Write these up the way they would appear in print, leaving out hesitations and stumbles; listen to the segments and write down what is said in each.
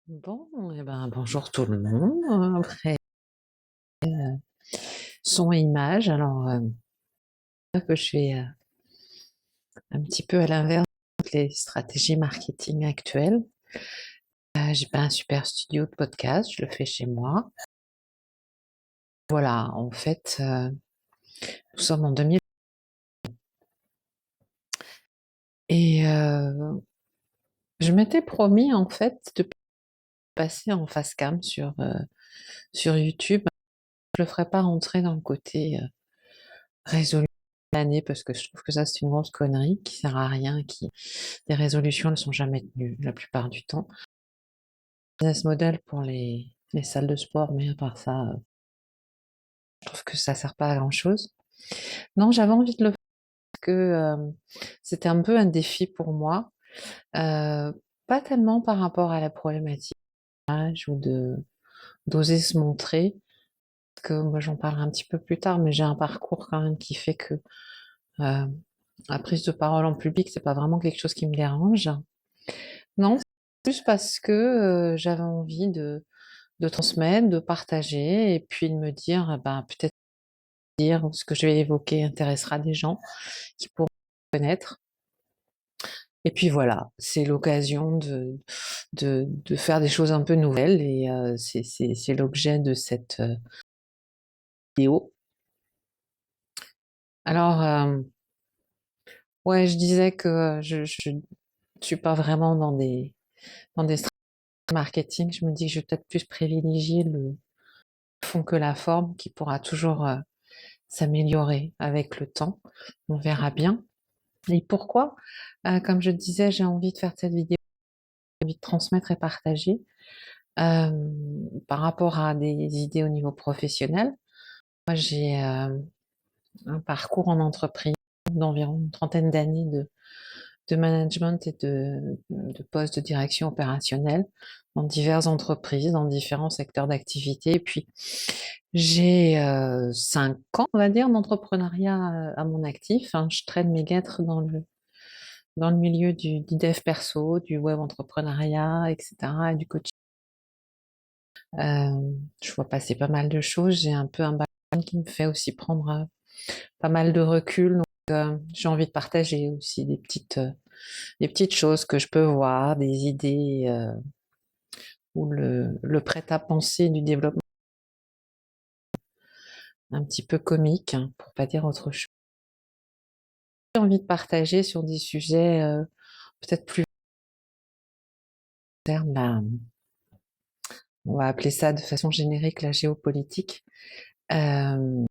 Bon, eh ben, bonjour tout le monde. Après, son et image, alors que je fais un petit peu à l'inverse des stratégies marketing actuelles. J'ai pas un super studio de podcast, je le fais chez moi. Voilà, en fait, nous sommes en 2000 et je m'étais promis en fait de passer en face cam sur YouTube. Je le ferai pas rentrer dans le côté résolution de l'année parce que je trouve que ça c'est une grosse connerie qui sert à rien, qui les résolutions ne sont jamais tenues la plupart du temps. Business model pour les salles de sport, mais à part ça, je trouve que ça sert pas à grand-chose. Non, j'avais envie de le faire parce que c'était un peu un défi pour moi, euh, pas tellement par rapport à la problématique ou de d'oser se montrer, parce que moi j'en parlerai un petit peu plus tard, mais j'ai un parcours quand même qui fait que euh, la prise de parole en public, c'est pas vraiment quelque chose qui me dérange. Non, c'est plus parce que j'avais envie de transmettre, de partager, et puis de me dire, ben, peut-être dire ce que je vais évoquer intéressera des gens qui pourront connaître. Et puis voilà, c'est l'occasion de faire des choses un peu nouvelles, et c'est l'objet de cette vidéo. Alors, ouais, je disais que je suis pas vraiment dans des stratégies marketing. Je me dis que je vais peut-être plus privilégier le fond que la forme, qui pourra toujours s'améliorer avec le temps. On verra bien. Et pourquoi? Comme je disais, j'ai envie de faire cette vidéo, j'ai envie de transmettre et partager euh, par rapport à des idées au niveau professionnel. Moi, j'ai un parcours en entreprise d'environ une trentaine d'années de management et de postes de direction opérationnelle dans diverses entreprises, dans différents secteurs d'activité. Et puis, j'ai 5 ans, on va dire, d'entrepreneuriat à mon actif, hein. Je traîne mes guêtres dans le milieu du dev perso, du web entrepreneuriat, etc., et du coaching. Je vois passer pas mal de choses. J'ai un peu un background qui me fait aussi prendre pas mal de recul. Donc, j'ai envie de partager aussi des petites choses que je peux voir, des idées ou le prêt-à-penser du développement un petit peu comique, hein, pour pas dire autre chose. J'ai envie de partager sur des sujets peut-être plus terme, on va appeler ça de façon générique la géopolitique. Euh,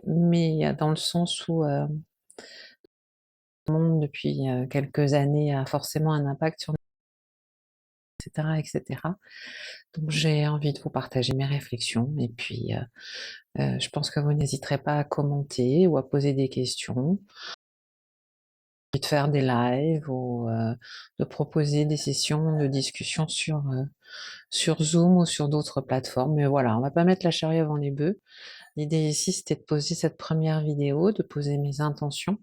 mais dans le sens où le monde depuis quelques années a forcément un impact sur nous, etc., etc. Donc j'ai envie de vous partager mes réflexions et puis je pense que vous n'hésiterez pas à commenter ou à poser des questions, de faire des lives ou de proposer des sessions de discussion sur Zoom ou sur d'autres plateformes. Mais voilà, on va pas mettre la charrue avant les bœufs. L'idée ici, c'était de poser cette première vidéo, de poser mes intentions,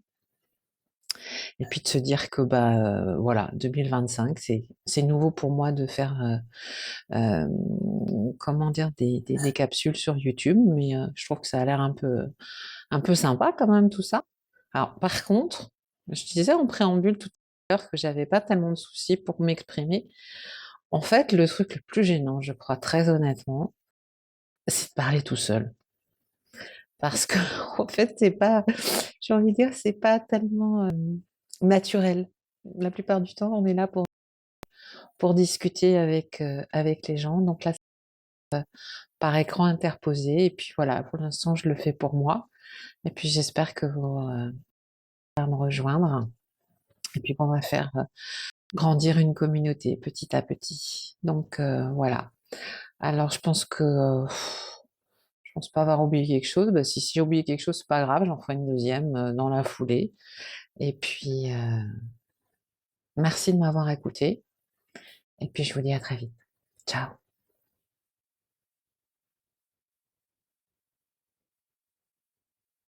et puis de se dire que bah voilà, 2025, c'est nouveau pour moi de faire euh, comment dire des capsules sur YouTube, mais je trouve que ça a l'air un peu sympa quand même tout ça. Alors par contre, je disais en préambule tout à l'heure que j'avais pas tellement de soucis pour m'exprimer. En fait, le truc le plus gênant, je crois très honnêtement, c'est de parler tout seul. Parce que, en fait, c'est pas, j'ai envie de dire, c'est pas tellement naturel. La plupart du temps, on est là pour discuter avec les gens. Donc là, c'est par écran interposé. Et puis voilà, pour l'instant, je le fais pour moi. Et puis j'espère que vous allez me rejoindre. Et puis qu'on va faire grandir une communauté petit à petit. Donc voilà. Alors je pense pas avoir oublié quelque chose. Bah, si j'ai oublié quelque chose, c'est pas grave, j'en ferai une deuxième dans la foulée. Et puis merci de m'avoir écouté. Et puis je vous dis à très vite. Ciao.